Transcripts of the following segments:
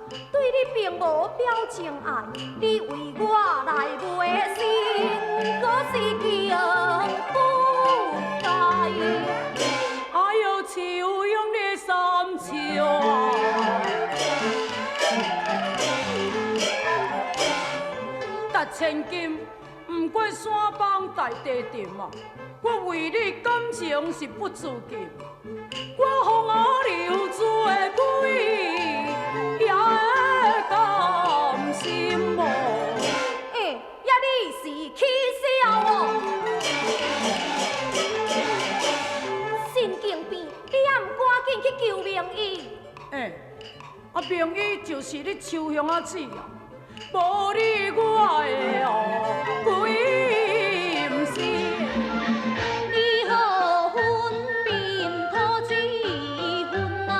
对你并无表情爱，你为我来卖身，可是强不该。哎呦，秋阳的三秋啊！达千金，不管山崩大地震啊！我为你感情是不自禁，我风我流做鬼，也会甘心无？呀你是起笑哦！神经病，你还唔赶紧去救名医？名医就是你秋香仔姊啊，无你我的哦鬼唔是。你好分辨土水分啊，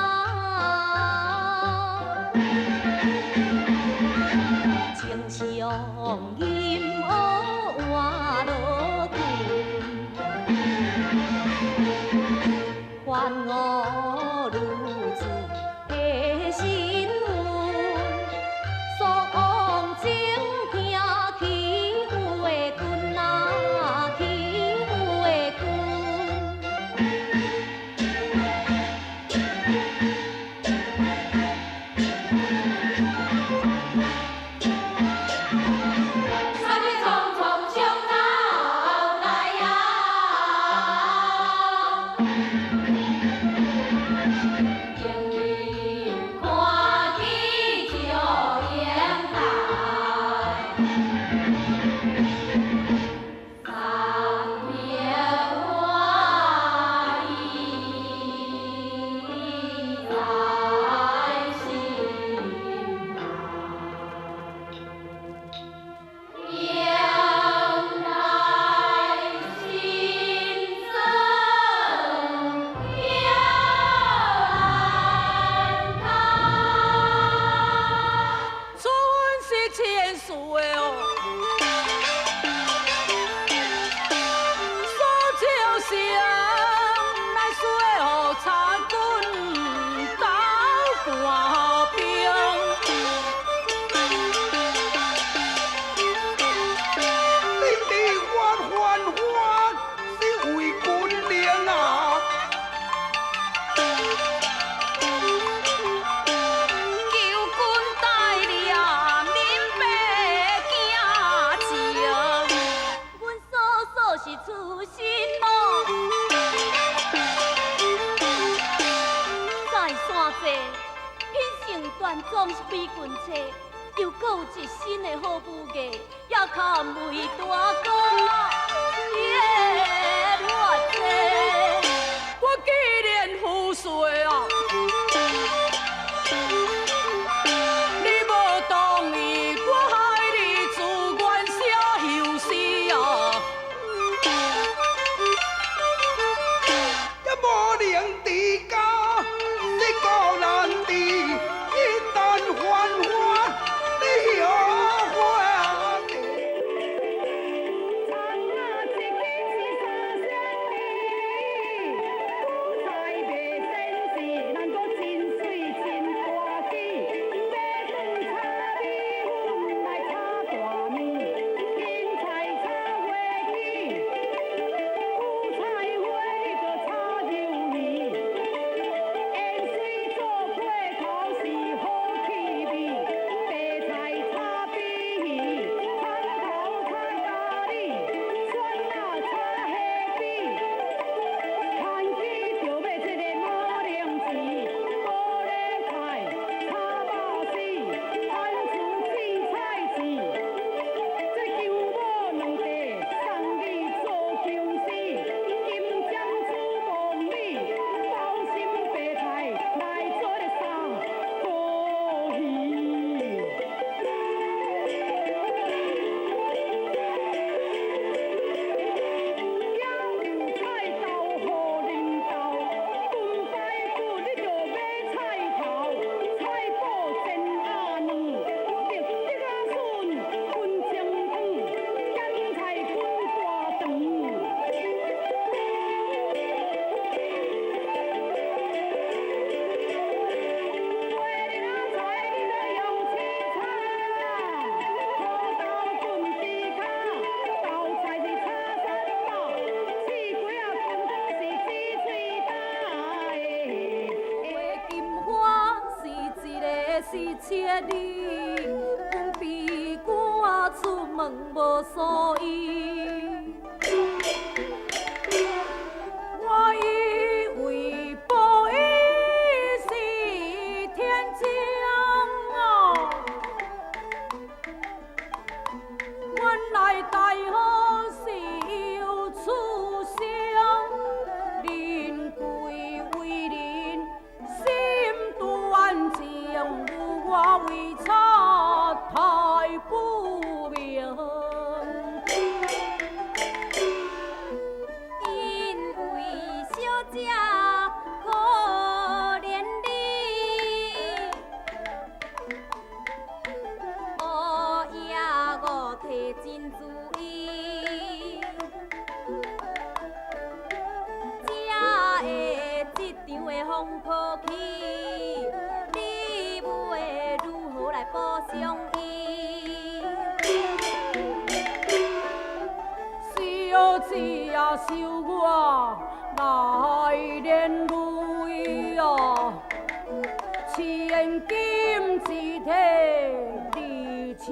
情上阴黑换落君，还我如此的心魂，所往情听欺负的君啊，欺负的君。三日匆匆上脑来呀！总是美君妻，又搁有一身的好武艺，也堪为大哥也乱世。我既然负罪啊，你无同意，我害你自愿写休诗啊，也无能治家，你个难治。还我，你又还你。长啊，一根是三声哩，在别身是咱别离，阮悲歌出门无所依。我以为报应是天将啊，原来大好是有出生。人贵为人，心断情，有我为差太不明。因为小姐可怜你，乌夜我提真注意，才会这场的风波起，你要如何来补偿伊？小姐啊，收我来连累啊，千金一体，你深